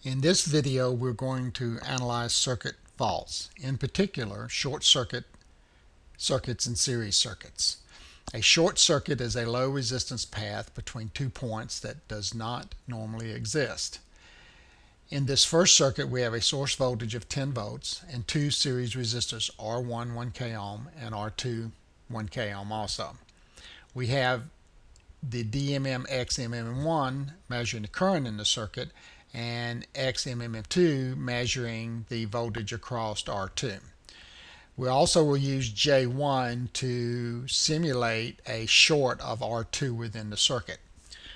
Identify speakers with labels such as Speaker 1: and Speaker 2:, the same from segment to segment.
Speaker 1: In this video, we're going to analyze circuit faults, in particular short circuit circuits and series circuits. A short circuit is a low resistance path between 2 points that does not normally exist. In this first circuit, we have a source voltage of 10 volts and two series resistors, R1 1K ohm and R2 1K ohm also. We have the DMM XMM1 measuring the current in the circuit and XMM2 measuring the voltage across R2. We also will use J1 to simulate a short of R2 within the circuit.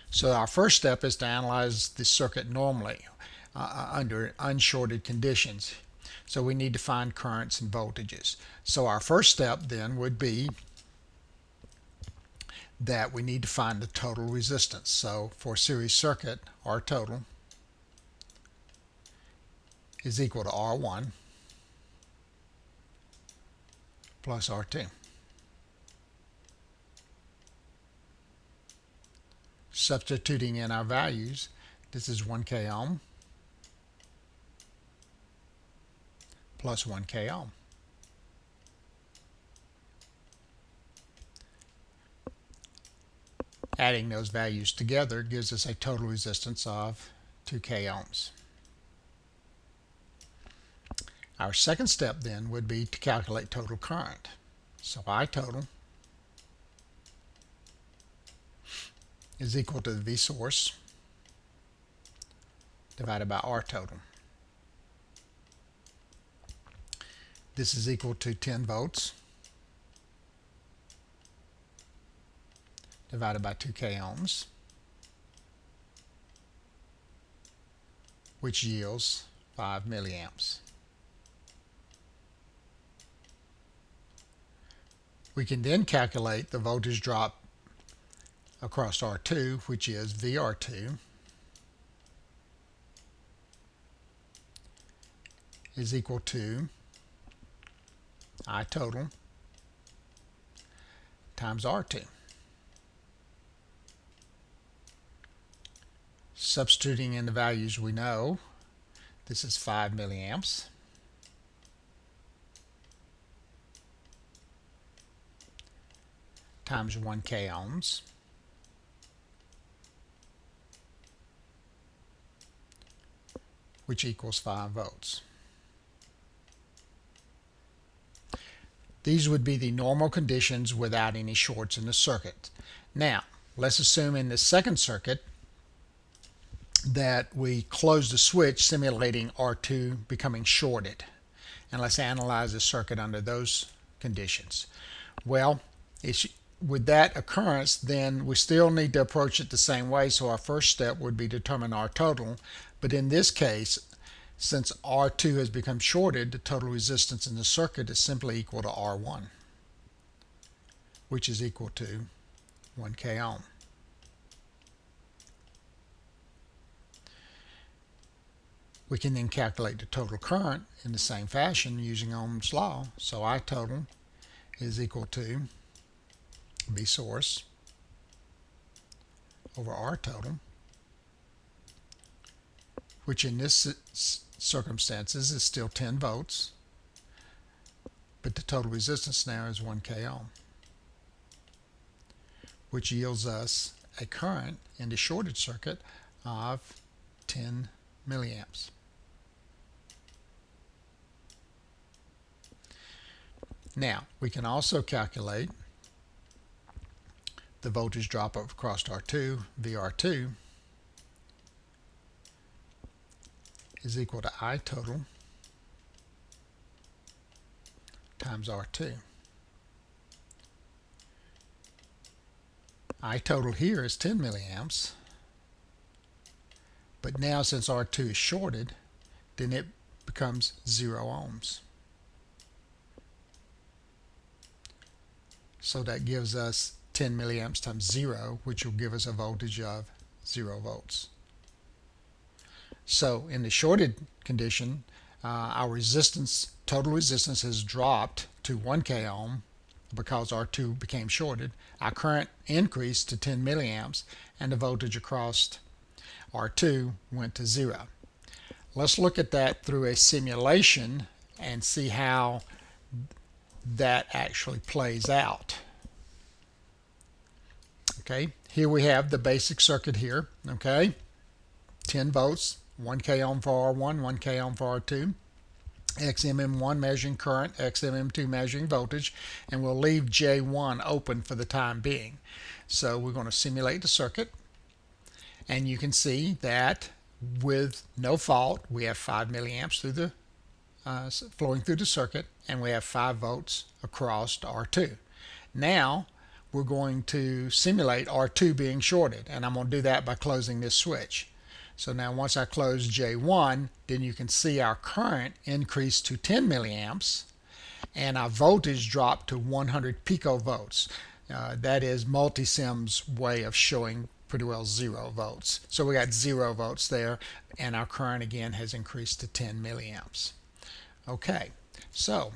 Speaker 1: So our first step is to analyze the circuit normally under unshorted conditions. So we need to find currents and voltages. So our first step then would be that we need to find the total resistance. So for series circuit, R total is equal to R1 plus R2. Substituting in our values, this is 1K ohm plus 1K ohm. Adding those values together gives us a total resistance of 2K ohms. Our second step then would be to calculate total current. So I total is equal to V source divided by R total. This is equal to 10 volts divided by 2K ohms, which yields 5 milliamps. We can then calculate the voltage drop across R2, which is VR2 is equal to I total times R2. Substituting in the values we know, this is 5 milliamps times 1K ohms which equals 5 volts. These would be the normal conditions without any shorts in the circuit. Now, let's assume in the second circuit that we close the switch, simulating R2 becoming shorted. And let's analyze the circuit under those conditions. Well, with that occurrence, then we still need to approach it the same way. So our first step would be determine R total. But in this case, since R2 has become shorted, the total resistance in the circuit is simply equal to R1, which is equal to 1K ohm. We can then calculate the total current in the same fashion using Ohm's law. So I total is equal to V source over R total, which in this circumstances is still 10 volts, but the total resistance now is 1K ohm, which yields us a current in the shorted circuit of 10 milliamps. Now, we can also calculate the voltage drop across R2, VR2, is equal to I total times R2. I total here is 10 milliamps, but now since R2 is shorted, then it becomes 0 ohms. So that gives us 10 milliamps times 0, which will give us a voltage of 0 volts. So in the shorted condition, our resistance, total resistance, has dropped to 1K ohm because R2 became shorted. Our current increased to 10 milliamps and the voltage across R2 went to 0. let's look at that through a simulation and see how that actually plays out. Okay, here we have the basic circuit here. Okay, 10 volts, 1K ohm for R1, 1K ohm for R2, XMM1 measuring current, XMM2 measuring voltage, and we'll leave J1 open for the time being. So we're going to simulate the circuit, and you can see that with no fault we have 5 milliamps through the flowing through the circuit, and we have 5 volts across to R2. Now we're going to simulate R2 being shorted, and I'm going to do that by closing this switch. So now once I close J1, then you can see our current increase to 10 milliamps and our voltage dropped to 100 picovolts. That is Multisim's way of showing pretty well 0 volts. So we got 0 volts there, and our current again has increased to 10 milliamps. Okay, so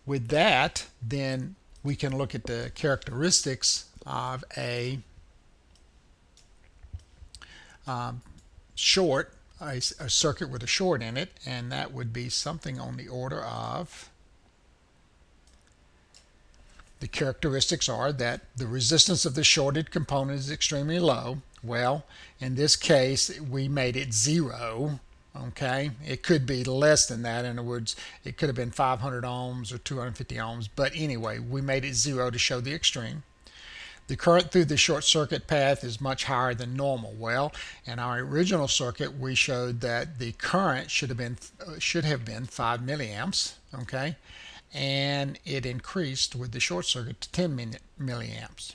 Speaker 1: with that, then we can look at the characteristics of a short, a circuit with a short in it, and that would be something on the order of, the characteristics are that the resistance of the shorted component is extremely low. Well, in this case we made it 0. Okay, it could be less than that. In other words, it could have been 500 ohms or 250 ohms, but anyway, we made it 0 to show the extreme. The current through the short circuit path is much higher than normal. Well, in our original circuit we showed that the current should have been 5 milliamps, okay, and it increased with the short circuit to 10 milliamps.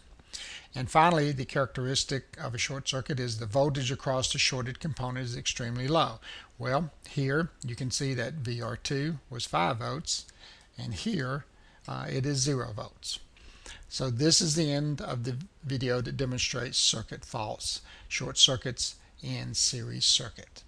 Speaker 1: And finally, the characteristic of a short circuit is the voltage across the shorted component is extremely low. Well, here you can see that VR2 was 5 volts, and here it is 0 volts. So this is the end of the video that demonstrates circuit faults, short circuits in series circuit.